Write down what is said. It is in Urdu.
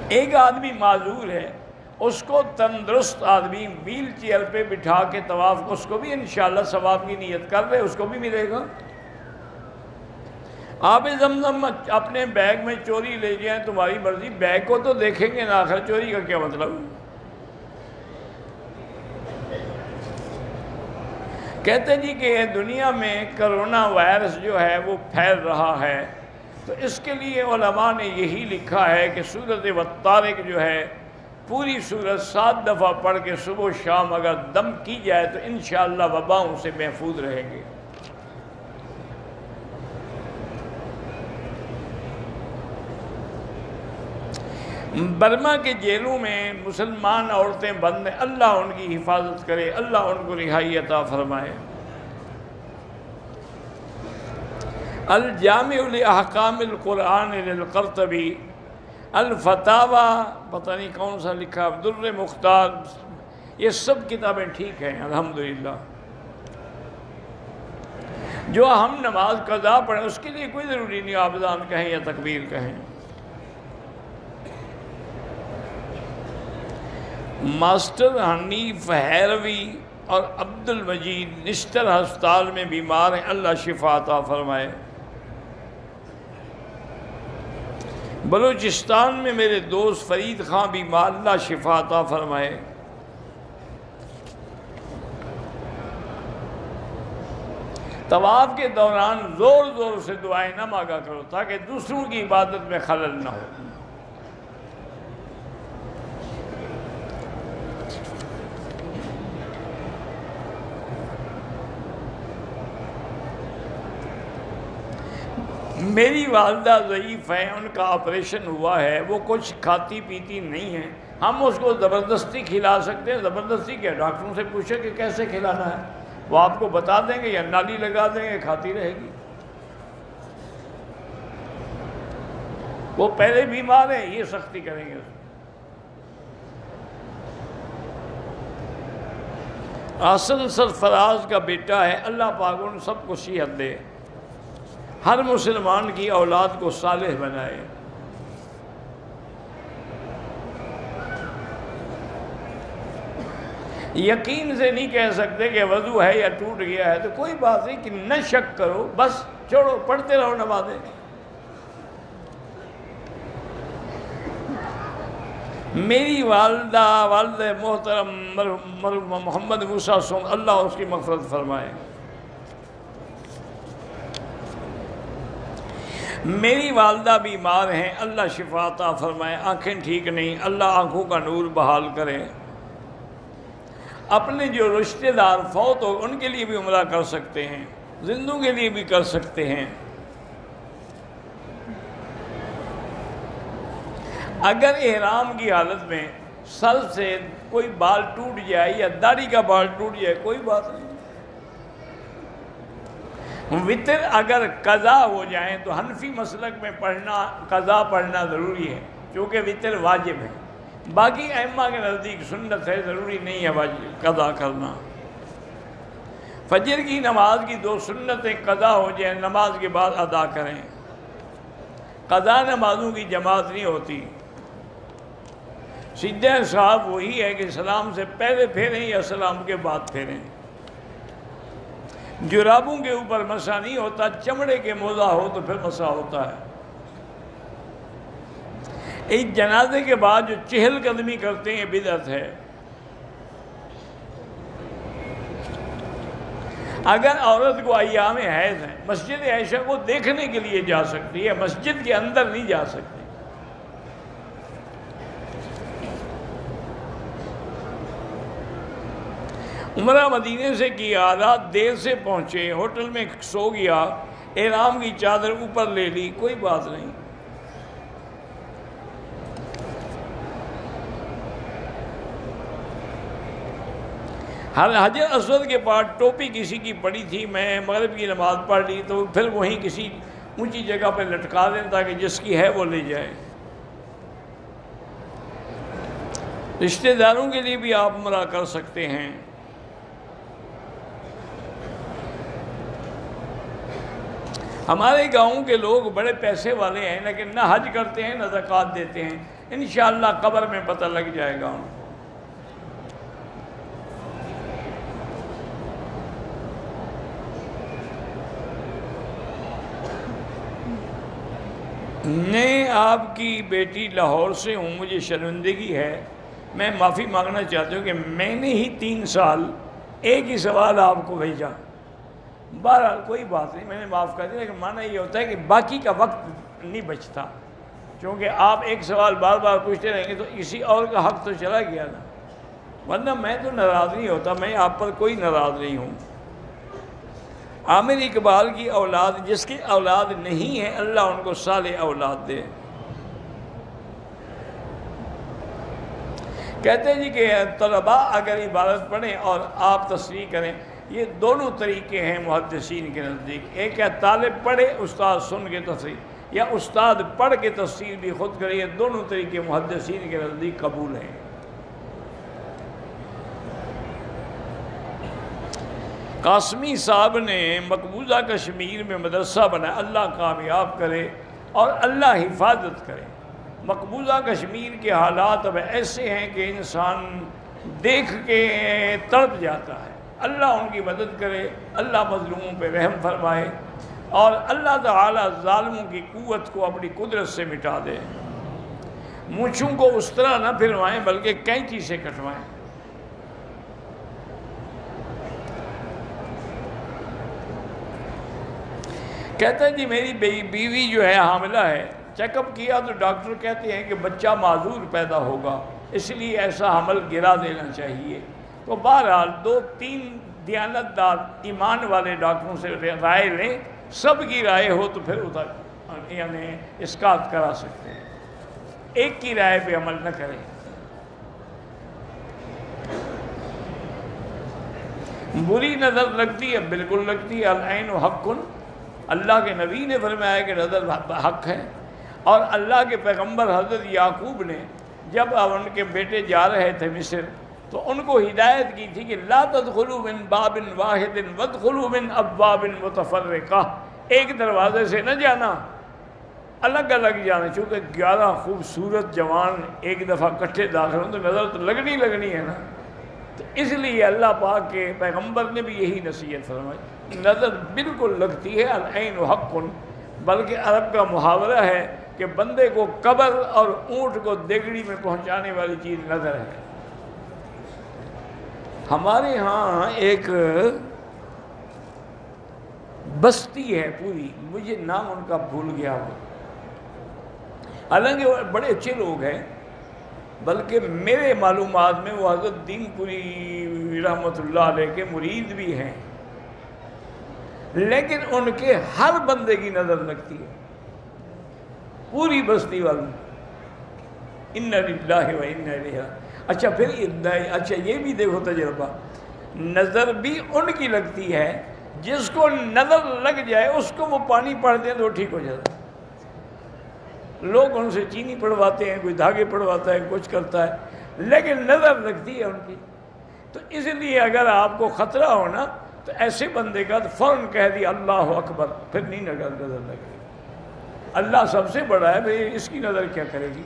ایک آدمی معذور ہے، اس کو تندرست آدمی ویل چیئر پہ بٹھا کے طواف، اس کو بھی انشاءاللہ ثواب کی نیت کر رہے، اس کو بھی ملے گا۔ آپ زمزم اپنے بیگ میں چوری لے جائیں تمہاری مرضی، بیگ کو تو دیکھیں گے نا، آخر چوری کا کیا مطلب؟ کہتے جی کہ دنیا میں کرونا وائرس جو ہے وہ پھیل رہا ہے، تو اس کے لیے علماء نے یہی لکھا ہے کہ سورۃ والطارق جو ہے پوری سورت 7 دفعہ پڑھ کے صبح و شام اگر دم کی جائے تو انشاءاللہ وباؤں سے محفوظ رہیں گے۔ برما کے جیلوں میں مسلمان عورتیں بند ہیں، اللہ ان کی حفاظت کرے، اللہ ان کو رہائی عطا فرمائے۔ الجامع لاحکام القرآن للقرطبی، الفتاوی پتہ نہیں کون سا لکھا، در مختار، یہ سب کتابیں ٹھیک ہیں الحمدللہ۔ جو ہم نماز قضا پڑھیں اس کے لیے کوئی ضروری نہیں آپ اذان کہیں یا تکبیر کہیں۔ ماسٹر حنیف حیروی اور عبد المجید نشتر ہسپتال میں بیمار ہیں، اللہ شفا عطا فرمائے۔ بلوچستان میں میرے دوست فرید خان بیمار، اللہ شفا عطا فرمائے۔ طواف کے دوران زور زور سے دعائیں نہ مانگا کرو تاکہ دوسروں کی عبادت میں خلل نہ ہو۔ میری والدہ ضعیف ہیں، ان کا آپریشن ہوا ہے، وہ کچھ کھاتی پیتی نہیں ہیں، ہم اس کو زبردستی کھلا سکتے ہیں؟ زبردستی کیا؟ ڈاکٹروں سے پوچھے کہ کیسے کھلانا ہے، وہ آپ کو بتا دیں گے یا نالی لگا دیں گے، کھاتی رہے گی۔ وہ پہلے بیمار ہیں، یہ سختی کریں گے۔ حسن سرفراز کا بیٹا ہے، اللہ پاک ان سب کو صحت دے، ہر مسلمان کی اولاد کو صالح بنائے۔ یقین سے نہیں کہہ سکتے کہ وضو ہے یا ٹوٹ گیا ہے تو کوئی بات نہیں کہ نہ شک کرو، بس چھوڑو، پڑھتے رہو نمازیں۔ میری والد محترم محمد موسیٰ سون، اللہ اس کی مغفرت فرمائے۔ میری والدہ بیمار ہیں، اللہ شفا عطا فرمائے، آنکھیں ٹھیک نہیں، اللہ آنکھوں کا نور بحال کرے۔ اپنے جو رشتہ دار فوت ہو ان کے لیے بھی عمرہ کر سکتے ہیں، زندوں کے لیے بھی کر سکتے ہیں۔ اگر احرام کی حالت میں سر سے کوئی بال ٹوٹ جائے یا داڑھی کا بال ٹوٹ جائے کوئی بات نہیں۔ وطر اگر قضا ہو جائیں تو حنفی مسلک میں قضا پڑھنا ضروری ہے کیونکہ وطر واجب ہے، باقی ائمہ کے نزدیک سنت ہے، ضروری نہیں ہے واجب قضا کرنا۔ فجر کی نماز کی 2 سنتیں قضا ہو جائیں نماز کے بعد ادا کریں، قضا نمازوں کی جماعت نہیں ہوتی۔ سیدھا صاحب وہی ہے کہ سلام سے پہلے پھیریں یا سلام کے بعد پھیریں۔ جرابوں کے اوپر مسح نہیں ہوتا، چمڑے کے موزہ ہو تو پھر مسح ہوتا ہے۔ ایک جنازے کے بعد جو چہل قدمی کرتے ہیں بدعت ہے۔ اگر عورت کو ایام حیض ہیں، مسجد عائشہ کو دیکھنے کے لیے جا سکتی ہے، مسجد کے اندر نہیں جا سکتی۔ عمرہ مدینے سے کیا، رات دیر سے پہنچے، ہوٹل میں سو گیا، احرام کی چادر اوپر لے لی، کوئی بات نہیں۔ حجر اسود کے پاس ٹوپی کسی کی پڑی تھی، میں مغرب کی نماز پڑھ لی تو پھر وہیں کسی اونچی جگہ پہ لٹکا دیں تاکہ جس کی ہے وہ لے جائے۔ رشتہ داروں کے لیے بھی آپ عمرہ کر سکتے ہیں۔ ہمارے گاؤں کے لوگ بڑے پیسے والے ہیں لیکن نہ حج کرتے ہیں نہ زکوٰۃ دیتے ہیں، انشاءاللہ قبر میں پتہ لگ جائے گا ان کو۔ میں آپ کی بیٹی لاہور سے ہوں، مجھے شرمندگی ہے، میں معافی مانگنا چاہتا ہوں کہ میں نے ہی 3 سال ایک ہی سوال آپ کو بھیجا۔ بہرحال کوئی بات نہیں، میں نے معاف کر دیا، لیکن معنی یہ ہوتا ہے کہ باقی کا وقت نہیں بچتا، کیونکہ آپ ایک سوال بار بار پوچھتے رہیں گے تو کسی اور کا حق تو چلا گیا نا، ورنہ میں تو ناراض نہیں ہوتا، میں آپ پر کوئی ناراض نہیں ہوں۔ عامر اقبال کی اولاد، جس کی اولاد نہیں ہے اللہ ان کو صالح اولاد دے۔ کہتے ہیں جی کہ طلباء اگر عبارت پڑھیں اور آپ تصریح کریں، یہ دونوں طریقے ہیں محدثین کے نزدیک، ایک ہے طالب پڑھے استاد سن کے تصریح، یا استاد پڑھ کے تفسیر بھی خود کرے، یہ دونوں طریقے محدثین کے نزدیک قبول ہیں۔ قاسمی صاحب نے مقبوضہ کشمیر میں مدرسہ بنایا، اللہ کامیاب کرے اور اللہ حفاظت کرے۔ مقبوضہ کشمیر کے حالات اب ایسے ہیں کہ انسان دیکھ کے تڑپ جاتا ہے، اللہ ان کی مدد کرے، اللہ مظلوموں پہ رحم فرمائے اور اللہ تعالی ظالموں کی قوت کو اپنی قدرت سے مٹا دے۔ مونچھوں کو اس طرح نہ پھروائیں بلکہ کینچی سے کٹوائیں۔ کہتا ہے جی میری بیوی جو ہے حاملہ ہے، چیک اپ کیا تو ڈاکٹر کہتے ہیں کہ بچہ معذور پیدا ہوگا، اس لیے ایسا حمل گرا دینا چاہیے۔ تو بہرحال 2-3 دیانتدار ایمان والے ڈاکٹروں سے رائے لیں، سب کی رائے ہو تو پھر یعنی اسقاط کرا سکتے ہیں، ایک کی رائے پہ عمل نہ کریں۔ بری نظر لگتی ہے، بالکل لگتی ہے، العین حق، اللہ کے نبی نے فرمایا کہ نظر حق ہے، اور اللہ کے پیغمبر حضرت یعقوب نے جب ان کے بیٹے جا رہے تھے مصر تو ان کو ہدایت کی تھی کہ لا تدخلوا من باب واحد وادخلوا من ابواب متفرقہ، ایک دروازے سے نہ جانا، الگ الگ جانا، چونکہ 11 خوبصورت جوان ایک دفعہ کٹھے داخل ہوں تو نظر تو لگنی ہے نا، تو اس لیے اللہ پاک کے پیغمبر نے بھی یہی نصیحت فرمائی، نظر بالکل لگتی ہے، العین حق، بلکہ عرب کا محاورہ ہے کہ بندے کو قبر اور اونٹ کو دیگڑی میں پہنچانے والی چیز نظر ہے۔ ہمارے ہاں ایک بستی ہے پوری، مجھے نام ان کا بھول گیا ہو، حالانکہ وہ بڑے اچھے لوگ ہیں، بلکہ میرے معلومات میں وہ حضرت دین پوری رحمۃ اللہ علیہ کے مرید بھی ہیں، لیکن ان کے ہر بندے کی نظر لگتی ہے، پوری بستی والوں، اِنَّ لِلَّهِ وَإِنَّ إِلَيْهِ۔ اچھا یہ بھی دیکھو تجربہ، نظر بھی ان کی لگتی ہے، جس کو نظر لگ جائے اس کو وہ پانی پڑھتے ہیں تو ٹھیک ہو جاتا ہے، لوگ ان سے چینی پڑھواتے ہیں، کوئی دھاگے پڑھواتا ہے، کچھ کرتا ہے، لیکن نظر لگتی ہے ان کی۔ تو اس لیے اگر آپ کو خطرہ ہونا تو ایسے بندے کا تو فوراً کہہ دیا اللہ اکبر، پھر نہیں نظر لگے، اللہ سب سے بڑا ہے، بھئی اس کی نظر کیا کرے گی۔